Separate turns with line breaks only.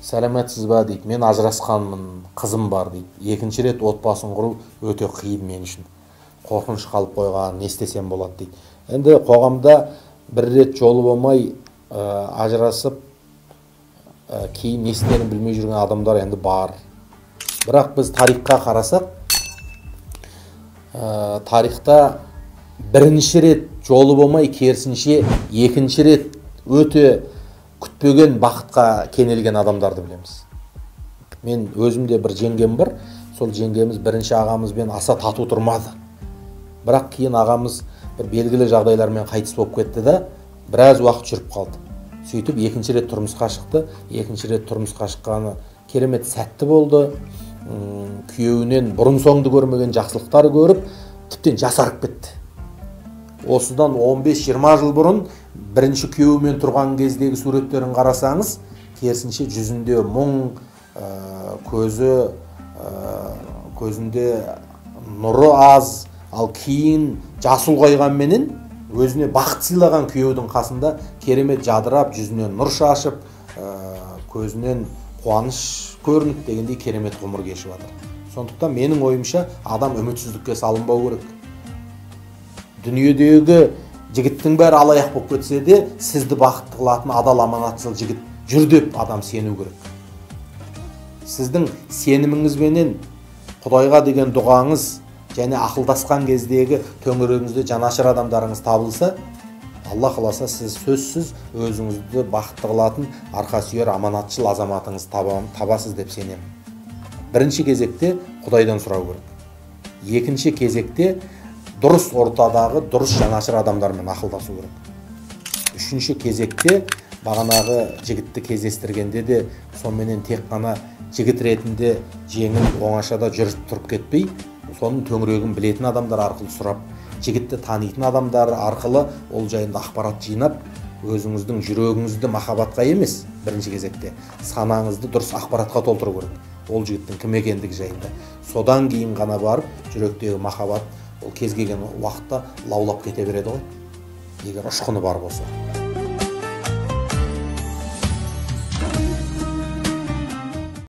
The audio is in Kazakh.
Сәлеметсіз ба дейді, мен ажырасқанмын, қызым бар дейді. Екінші рет отбасын құру өте қиын мен үшін. Қорқыныш қалып қойған, не істесем болады дейді. Енді қоғамда бір рет жолы болмай ажырасып, кейін не істерін білмей жүрген адамдар енді бар. Бірақ біз тарихқа қарасақ, тарихта бірінші рет жолы болмай, керісінше екінші рет өте күтпеген бақытқа кенелген адамдарды білеміз. Мен өзімде бір жеңгем бар, сол жеңгеміз бірінші ағамызбен аса тату тұрмады. Бірақ кейін ағамыз бір белгілі жағдайлармен қайтыс болып кетті да, біраз уақыт жүріп қалды. Сөйтіп екінші рет тұрмысқа шықты. Екінші рет тұрмысқа шыққаны керемет сәтті болды. Күйеуінен бұрын соңды көрмеген жақсылықтар көріп, тіптен жасарып кетті. Осыдан 15-20 жыл бұрын бірінші күйеуімен тұрған кездегі суреттерін қарасаңыз, керісінше жүзінде мұң, көзінде нұры аз, ал кейін жасы ұлғайғанменен өзіне бақыт сыйлаған күйеудің қасында керемет жадырап, жүзінен нұр шашып, көзінен қуаныш көрініп дегендей керемет ғұмыр кешіп жатыр. Сондықтан менің ойымша адам үмітсіздікке салынбау керек. Дүниедегі жігіттің бәрі алаяқ болып кетсе де, сізді бақытты қылатын адал аманатшыл жігіт жүр деп адам сену керек. Сіздің сеніміңізбенен Құдайға деген дұғаңыз және ақылдасқан кездегі төңірегіңізде жанашыр адамдарыңыз табылса, Алла қаласа сіз сөзсіз өзіңізді бақытты қылатын арқа сүйер аманатшыл азаматыңыз табасыз деп сенемін. Бірінші кезекте Құдайдан сұрау керек. Екінші кезекте дұрыс ортадағы дұрыс жанашыр адамдармен ақылдасу керек. Үшінші кезекте бағанағы жігітті кездестіргенде де сонымен тек қана жігіт ретінде жеңіл оңашада жүріп тұрып кетпей, соның төңірегін білетін адамдар арқылы сұрап, жігітті танитын адамдар арқылы ол жайында ақпарат жинап, өзіңіздің жүрегіңізді махаббатқа емес, бірінші кезекте санаңызды дұрыс ақпаратқа толтыру керек. Ол жігіттің кім екендігі жайында. Содан кейін ғана барып, жүректегі махаббат ол кез келген уақытта лаулап кете береді ғой, егер ұшқыны бар болса.